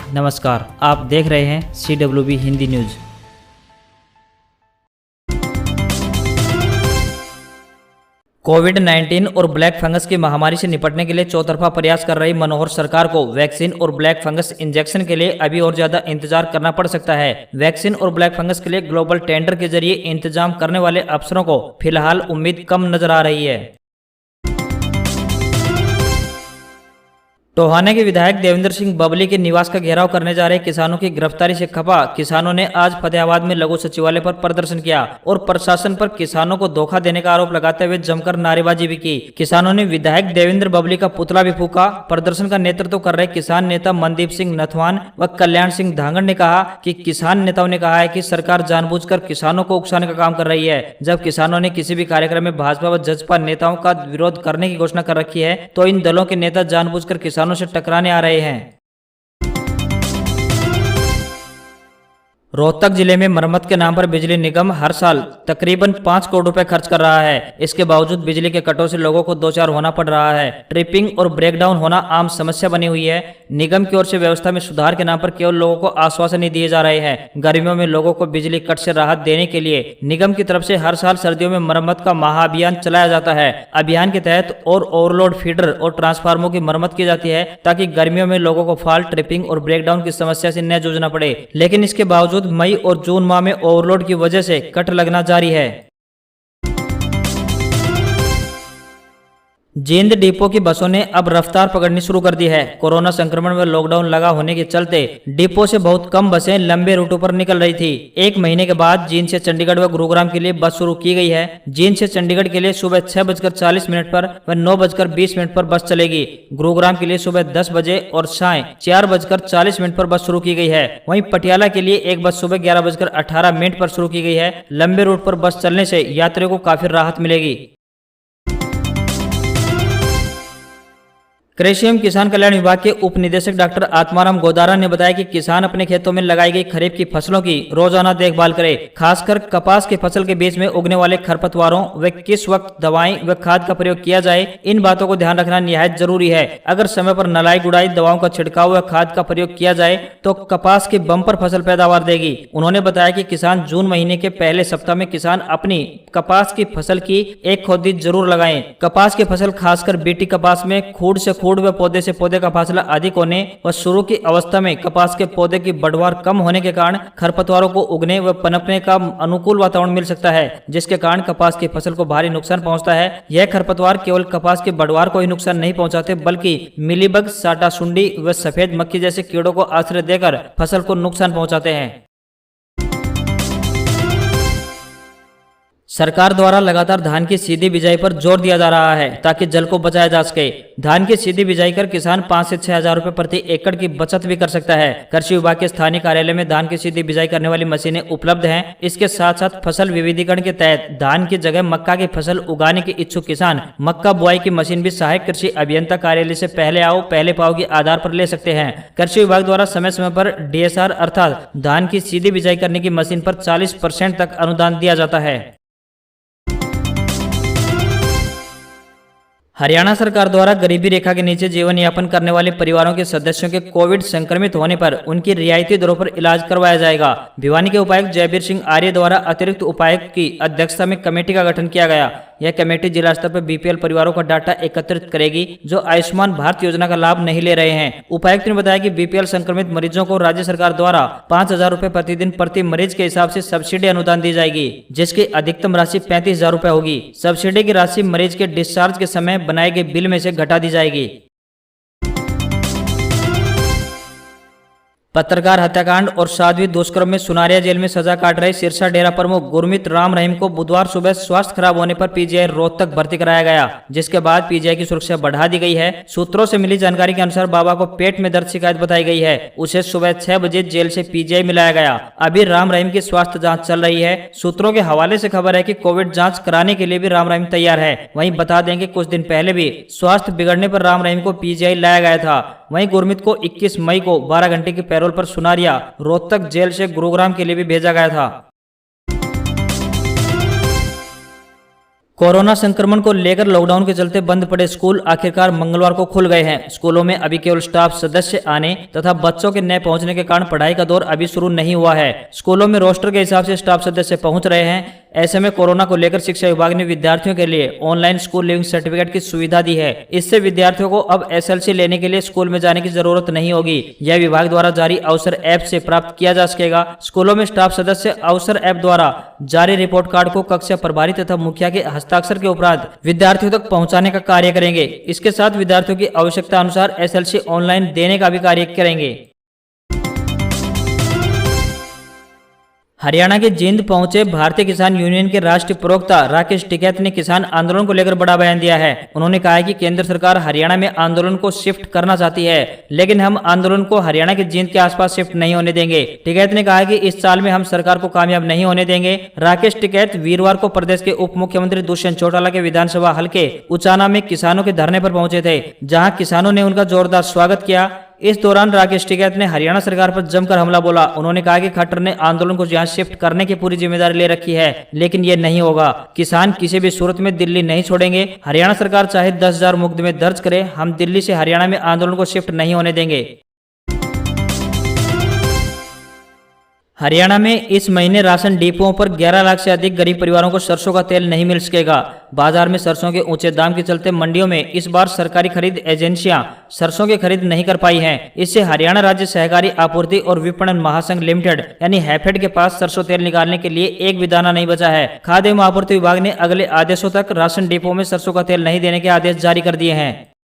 नमस्कार, आप देख रहे हैं CWB हिंदी न्यूज। कोविड-19 और ब्लैक फंगस की महामारी से निपटने के लिए चौतरफा प्रयास कर रही मनोहर सरकार को वैक्सीन और ब्लैक फंगस इंजेक्शन के लिए अभी और ज्यादा इंतजार करना पड़ सकता है। वैक्सीन और ब्लैक फंगस के लिए ग्लोबल टेंडर के जरिए इंतजाम करने वाले अफसरों को फिलहाल उम्मीद कम नजर आ रही है। टोहाने के विधायक देवेंद्र सिंह बबली के निवास का घेराव करने जा रहे किसानों की गिरफ्तारी से खफा किसानों ने आज फतेहाबाद में लघु सचिवालय पर प्रदर्शन किया और प्रशासन पर किसानों को धोखा देने का आरोप लगाते हुए जमकर नारेबाजी भी की। किसानों ने विधायक देवेंद्र बबली का पुतला भी फूका। प्रदर्शन का नेतृत्व कर रहे किसान नेता मनदीप सिंह नथवान व कल्याण सिंह धांगड़ ने कहा कि किसान नेताओं ने कहा है कि सरकार जानबूझकर किसानों को उकसाने का काम कर रही है। जब किसानों ने किसी भी कार्यक्रम में भाजपा व जसपा नेताओं का विरोध करने की घोषणा कर रखी है तो इन दलों के नेता जानबूझकर किसानों से टकराने आ रहे हैं। रोहतक जिले में मरम्मत के नाम पर बिजली निगम हर साल तकरीबन 5 करोड़ रुपए खर्च कर रहा है। इसके बावजूद बिजली के कटों से लोगों को दो चार होना पड़ रहा है। ट्रिपिंग और ब्रेकडाउन होना आम समस्या बनी हुई है। निगम की ओर से व्यवस्था में सुधार के नाम पर केवल लोगों को आश्वासन ही दिए जा रहे हैं। गर्मियों में लोगों को बिजली कट से राहत देने के लिए निगम की तरफ से हर साल सर्दियों में मरम्मत का महाअभियान चलाया जाता है। अभियान के तहत और ओवरलोड फीडर और ट्रांसफार्मरों की मरम्मत की जाती है ताकि गर्मियों में लोगों को फॉल्ट, ट्रिपिंग और ब्रेकडाउन की समस्या से न जूझना पड़े। लेकिन इसके बावजूद मई और जून माह में ओवरलोड की वजह से कट लगना जारी है। जींद डिपो की बसों ने अब रफ्तार पकड़नी शुरू कर दी है। कोरोना संक्रमण व लॉकडाउन लगा होने के चलते डिपो से बहुत कम बसें लंबे रूटों पर निकल रही थी। 1 महीने के बाद जींद से चंडीगढ़ व गुरुग्राम के लिए बस शुरू की गई है। जींद से चंडीगढ़ के लिए सुबह 6:40 पर व 9:20 पर बस चलेगी। गुरुग्राम के लिए सुबह 10 बजे और शाम 4:40 पर बस शुरू की गई है। वहीं पटियाला के लिए एक बस सुबह 11:18 पर शुरू की गई है। लंबे रूट पर बस चलने से यात्रियों को काफी राहत मिलेगी। कृषि एवं किसान कल्याण विभाग के उप निदेशक डॉक्टर आत्माराम गोदारा ने बताया कि किसान अपने खेतों में लगाई गई खरीफ की फसलों की रोजाना देखभाल करें। खासकर कपास की फसल के बीच में उगने वाले खरपतवारों व किस वक्त दवाएं व खाद का प्रयोग किया जाए, इन बातों को ध्यान रखना निहायत जरूरी है। अगर समय पर नलाई गुड़ाई, दवाओं का छिड़काव व खाद का प्रयोग किया जाए तो कपास की बम्पर फसल पैदावार देगी। उन्होंने बताया कि किसान जून महीने के पहले सप्ताह में किसान अपनी कपास की फसल की एक खोदी जरूर लगाएं। कपास की फसल खासकर बीटी कपास में खूड से खूड व पौधे से पौधे का फासला अधिक होने व शुरू की अवस्था में कपास के पौधे की बढ़वार कम होने के कारण खरपतवारों को उगने व पनपने का अनुकूल वातावरण मिल सकता है, जिसके कारण कपास की फसल को भारी नुकसान पहुंचता है। यह खरपतवार केवल कपास की बढ़वार को ही नुकसान नहीं पहुंचाते बल्कि मिलीबग, साटा सुंडी व सफेद मक्खी जैसे कीड़ों को आश्रय देकर फसल को नुकसान पहुंचाते हैं। सरकार द्वारा लगातार धान की सीधी बिजाई पर जोर दिया जा रहा है ताकि जल को बचाया जा सके। धान की सीधी बिजाई कर किसान 5 से 6 हजार रुपए प्रति एकड़ की बचत भी कर सकता है। कृषि विभाग के स्थानीय कार्यालय में धान की सीधी बिजाई करने वाली मशीनें उपलब्ध हैं। इसके साथ साथ फसल विविधीकरण के तहत धान की जगह मक्का की फसल उगाने के इच्छुक किसान मक्का बुआई की मशीन भी सहायक कृषि अभियंता कार्यालय से पहले आओ पहले पाओ के आधार पर ले सकते हैं। कृषि विभाग द्वारा समय समय पर DSR अर्थात धान की सीधी बिजाई करने की मशीन पर 40% तक अनुदान दिया जाता है। हरियाणा सरकार द्वारा गरीबी रेखा के नीचे जीवन यापन करने वाले परिवारों के सदस्यों के कोविड संक्रमित होने पर उनकी रियायती दरों पर इलाज करवाया जाएगा। भिवानी के उपायुक्त जयवीर सिंह आर्य द्वारा अतिरिक्त उपायुक्त की अध्यक्षता में कमेटी का गठन किया गया। यह कमेटी जिला स्तर पर BPL परिवारों का डाटा एकत्रित करेगी जो आयुष्मान भारत योजना का लाभ नहीं ले रहे हैं। उपायुक्त ने बताया कि BPL संक्रमित मरीजों को राज्य सरकार द्वारा 5,000 रुपए प्रतिदिन प्रति मरीज के हिसाब से सब्सिडी अनुदान दी जाएगी, जिसकी अधिकतम राशि 35,000 रुपए होगी। सब्सिडी की राशि मरीज के डिस्चार्ज के समय बनाए गए बिल में से घटा दी जाएगी। पत्रकार हत्याकांड और साध्वी दुष्कर्म में सुनारिया जेल में सजा काट रहे सिरसा डेरा प्रमुख गुरमीत राम रहीम को बुधवार सुबह स्वास्थ्य खराब होने पर PGI रोहतक भर्ती कराया गया, जिसके बाद PGI की सुरक्षा बढ़ा दी गई है। सूत्रों से मिली जानकारी के अनुसार बाबा को पेट में दर्द शिकायत बताई गई है। उसे सुबह 6 बजे जेल से PGI में लाया गया। अभी राम रहीम की स्वास्थ्य जाँच चल रही है। सूत्रों के हवाले से खबर है कि कोविड जाँच कराने के लिए भी राम रहीम तैयार है। वहीं बता दें कि कुछ दिन पहले भी स्वास्थ्य बिगड़ने पर राम रहीम को PGI लाया गया था। वहीं गुरमीत को 21 मई को 12 घंटे की पैरोल पर सुनारिया रोहतक जेल से गुरुग्राम के लिए भी भेजा गया था। कोरोना संक्रमण को लेकर लॉकडाउन के चलते बंद पड़े स्कूल आखिरकार मंगलवार को खुल गए हैं। स्कूलों में अभी केवल स्टाफ सदस्य आने तथा बच्चों के न पहुंचने के कारण पढ़ाई का दौर अभी शुरू नहीं हुआ है। स्कूलों में रोस्टर के हिसाब से स्टाफ सदस्य पहुंच रहे हैं। ऐसे में कोरोना को लेकर शिक्षा विभाग ने विद्यार्थियों के लिए ऑनलाइन स्कूल लिविंग सर्टिफिकेट की सुविधा दी है। इससे विद्यार्थियों को अब एसएलसी लेने के लिए स्कूल में जाने की जरूरत नहीं होगी। यह विभाग द्वारा जारी अवसर ऐप से प्राप्त किया जा सकेगा। स्कूलों में स्टाफ सदस्य अवसर ऐप द्वारा जारी रिपोर्ट कार्ड को कक्षा प्रभारी तथा मुखिया के हस्ताक्षर के उपरांत विद्यार्थियों तक पहुंचाने का कार्य करेंगे। इसके साथ विद्यार्थियों की आवश्यकता अनुसार एसएलसी ऑनलाइन देने का भी कार्य करेंगे। हरियाणा के जींद पहुंचे भारतीय किसान यूनियन के राष्ट्रीय प्रवक्ता राकेश टिकैत ने किसान आंदोलन को लेकर बड़ा बयान दिया है। उन्होंने कहा है कि केंद्र सरकार हरियाणा में आंदोलन को शिफ्ट करना चाहती है, लेकिन हम आंदोलन को हरियाणा के जींद के आसपास शिफ्ट नहीं होने देंगे। टिकैत ने कहा कि इस साल में हम सरकार को कामयाब नहीं होने देंगे। राकेश टिकैत वीरवार को प्रदेश के उप मुख्यमंत्री दुष्यंत चौटाला के विधानसभा हल्के उचाना में किसानों के धरने पर पहुंचे थे, जहां किसानों ने उनका जोरदार स्वागत किया। इस दौरान राकेश टिकैत ने हरियाणा सरकार पर जमकर हमला बोला। उन्होंने कहा कि खट्टर ने आंदोलन को यहां शिफ्ट करने की पूरी जिम्मेदारी ले रखी है, लेकिन ये नहीं होगा। किसान किसी भी सूरत में दिल्ली नहीं छोड़ेंगे। हरियाणा सरकार चाहे 10,000 मुकदमे दर्ज करे, हम दिल्ली से हरियाणा में आंदोलन को शिफ्ट नहीं होने देंगे। हरियाणा में इस महीने राशन डिपोओं पर 11 लाख से अधिक गरीब परिवारों को सरसों का तेल नहीं मिल सकेगा। बाजार में सरसों के ऊंचे दाम के चलते मंडियों में इस बार सरकारी खरीद एजेंसियां सरसों की खरीद नहीं कर पाई हैं। इससे हरियाणा राज्य सहकारी आपूर्ति और विपणन महासंघ लिमिटेड यानी हैफेड के पास सरसों तेल निकालने के लिए एक भी दाना नहीं बचा है। खाद्य एवं आपूर्ति विभाग ने अगले आदेशों तक राशन डिपो में सरसों का तेल नहीं देने के आदेश जारी कर दिए हैं।